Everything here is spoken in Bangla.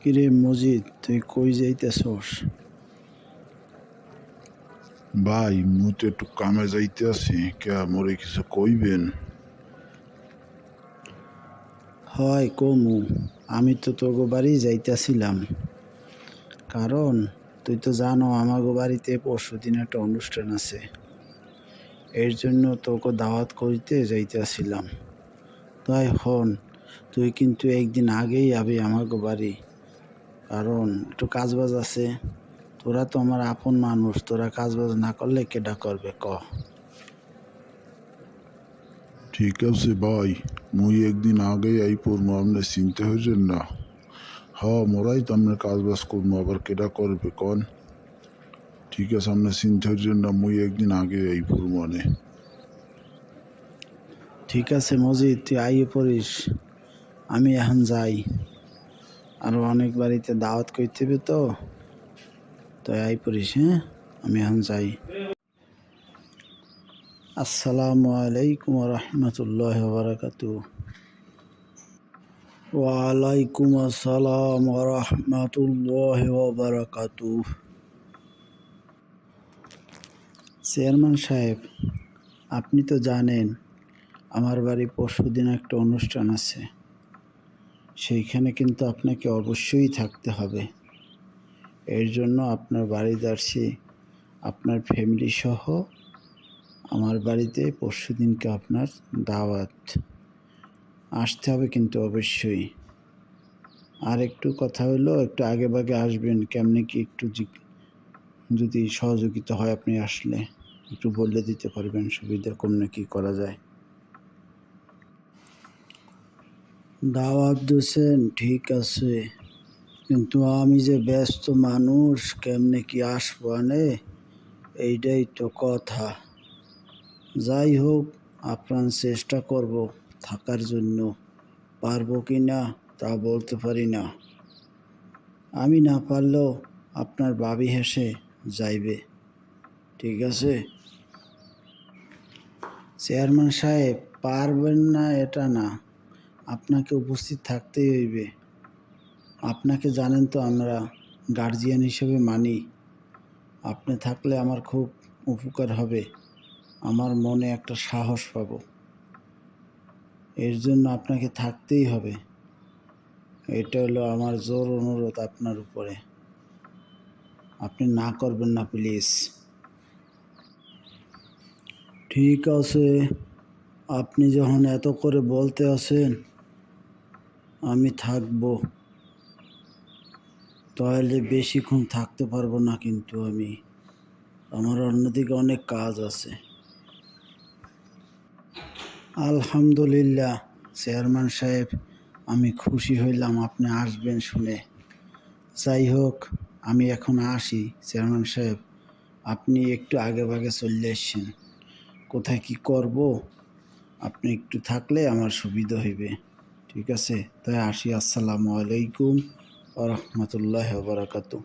কিরে মজিদ, তুই কই যাইতেছস? ভাই মুই তো একটু কামে যাইতে আছি, কে মোরে কিছু কইবেন? হয় কমু, আমি তো তোগো বাড়ি যাইতেছিলাম। কারণ তুই তো জানো আমাগো বাড়িতে পরশুদিন একটা অনুষ্ঠান আছে। এর জন্য তোকে দাওয়াত করিতে যাইতেছিলাম। তাই হন, তুই কিন্তু একদিন আগেই আবি আমাগো বাড়ি। কারণ একটু কাজবাজ আছে। তোরা তো আমার আপন মানুষ, তোরা কাজবাজ না করলে কেডা করবে ক? ঠিক আছে ভাই, মুই একদিন আগে এই পড়বো, আপনি চিনতে হইছেন না। মোরাই তো আপনার কাজ বাজ করবো, আবার কেটা করবে কন? ঠিক আছে, আপনি চিনতে হইছেন না, মুই একদিন আগে এই পড়বো মানে। ঠিক আছে মজিদ, তুই আইয়ে পড়িস। আমি এখন যাই, আরো অনেক বাড়িতে দাওয়াত করতে হবে তো। আই পড়িস, হ্যাঁ? আমি এখন যাই। আসসালামু আলাইকুম রহমতুল্লাহ বারাকাতু। ওয়ালাইকুম আসসালাম রহমতুল্লাহ বারাকাতু। চেয়ারম্যান সাহেব, আপনি তো জানেন আমার বাড়ি পরশুদিন একটা অনুষ্ঠান আছে। সেইখানে কিন্তু আপনাকে অবশ্যই থাকতে হবে। এর জন্য আপনার বাড়ি যাচ্ছি, আপনার ফ্যামিলি সহ আমার বাড়িতে পরশুদিনকে আপনার দাওয়াত। আসতে হবে কিন্তু অবশ্যই। আর একটু কথা হলো, একটু আগে ভাগে আসবেন। কেমনে কি একটু যদি সহযোগিতা হয়, আপনি আসলে একটু বলে দিতে পারবেন সুবিধা কেমনে কি করা যায়। দাওয়াত দিয়েছেন ঠিক আছে, কিন্তু আমি যে ব্যস্ত মানুষ, কেমনে কি আসবো আনে, এইটাই তো কথা। যাই হোক, আপ্রাণ চেষ্টা করব থাকার জন্য। পারবো কি না তা বলতে পারি না। আমি না পারলেও আপনার ভাবি হেসে যাইবে। ঠিক আছে? চেয়ারম্যান সাহেব, পারবেন না এটা না, আপনাকে উপস্থিত থাকতেই হইবে। আপনাকে জানেন তো আমরা গার্জিয়ান হিসেবে মানি। আপনি থাকলে আমার খুব উপকার হবে, আমার মনে একটা সাহস পাবো। এর জন্য আপনাকে থাকতেই হবে। এটা হলো আমার জোর অনুরোধ আপনার উপরে। আপনি না করবেন না প্লিজ। ঠিক আছে, আপনি যখন এত করে বলতে আছেন, আমি থাকবো। তাহলে বেশিক্ষণ থাকতে পারবো না কিন্তু আমি, আমার অন্যদিকে অনেক কাজ আছে। আলহামদুলিল্লাহ চেয়ারম্যান সাহেব, আমি খুশি হইলাম আপনি আসবেন শুনে। যাই হোক, আমি এখন আসি চেয়ারম্যান সাহেব। আপনি একটু আগে ভাগে চলে এসছেন, কোথায় কি করব আপনি একটু থাকলে আমার সুবিধা হইবে। ঠিক আছে, তাই আসি। আসসালামু আলাইকুম ওয়া রাহমাতুল্লাহি ওয়া বারাকাতুহু।